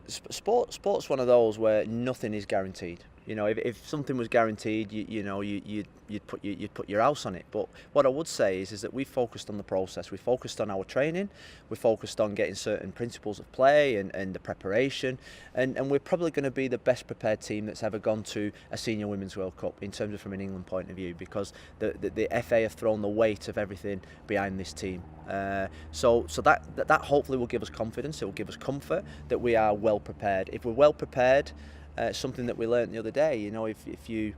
Sport's one of those where nothing is guaranteed. You know, if something was guaranteed, you'd put your house on it. But what I would say is that we focused on the process. We focused on our training. We focused on getting certain principles of play and the preparation. And we're probably going to be the best prepared team that's ever gone to a Senior Women's World Cup in terms of from an England point of view, because the FA have thrown the weight of everything behind this team. So that hopefully will give us confidence. It will give us comfort that we are well prepared. If we're well prepared, something that we learnt the other day, you know, if you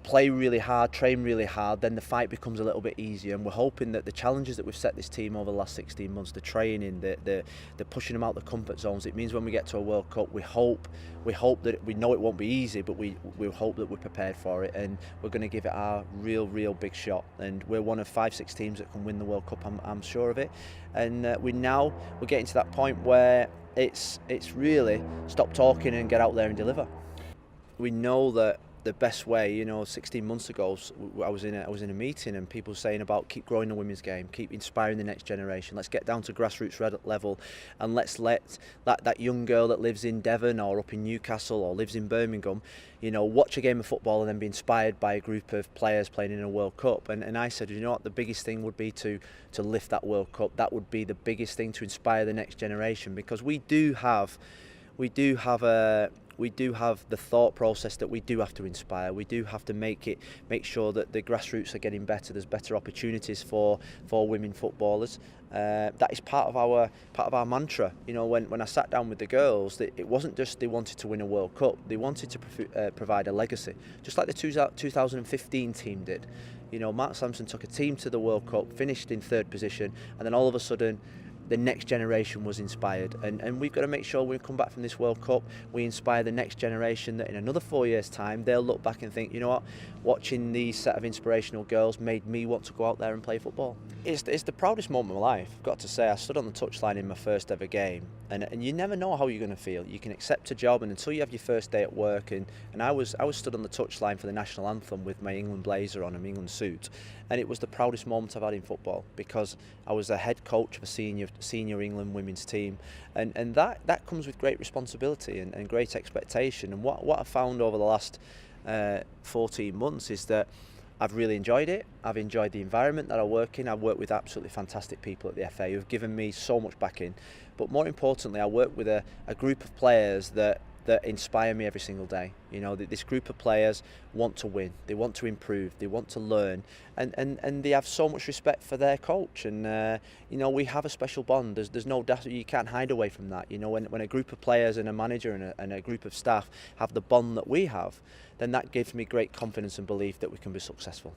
play really hard, train really hard, then the fight becomes a little bit easier. And we're hoping that the challenges that we've set this team over the last 16 months, the training, the pushing them out the comfort zones, it means when we get to a World Cup, we hope that we know it won't be easy, but we hope that we're prepared for it, and we're going to give it our real big shot. And we're one of 5-6 teams that can win the World Cup. I'm sure of it. And we're getting to that point where it's really stop talking and get out there and deliver. We know that the best way, you know, 16 months ago, I was in a meeting and people saying about keep growing the women's game, keep inspiring the next generation. Let's get down to grassroots level, and let's let that young girl that lives in Devon or up in Newcastle or lives in Birmingham, you know, watch a game of football and then be inspired by a group of players playing in a World Cup. And I said, you know what, the biggest thing would be to lift that World Cup. That would be the biggest thing to inspire the next generation, because we do have the thought process that we do have to inspire. We do have to make sure that the grassroots are getting better. There's better opportunities for women footballers. That is part of our mantra. You know, when I sat down with the girls, it wasn't just they wanted to win a World Cup. They wanted to provide a legacy, just like the 2015 team did. You know, Mark Sampson took a team to the World Cup, finished in 3rd position, and then all of a sudden, the next generation was inspired, and we've got to make sure when we come back from this World Cup, we inspire the next generation, that in another 4 years' time they'll look back and think, you know what, watching these set of inspirational girls made me want to go out there and play football. It's the proudest moment of my life. I've got to say, I stood on the touchline in my first ever game, and you never know how you're going to feel. You can accept a job, and until you have your first day at work, and I was stood on the touchline for the national anthem with my England blazer on, an England suit, and it was the proudest moment I've had in football, because I was a head coach of a senior England women's team, and that comes with great responsibility and great expectation. And what I've found over the last 14 months is that I've really enjoyed it. I've enjoyed the environment that I work in. I work with absolutely fantastic people at the FA who've given me so much backing, but more importantly, I work with a group of players that inspire me every single day. You know, this group of players want to win, they want to improve, they want to learn, and they have so much respect for their coach. And you know, we have a special bond. There's no doubt, you can't hide away from that. You know, when a group of players and a manager and a group of staff have the bond that we have, then that gives me great confidence and belief that we can be successful.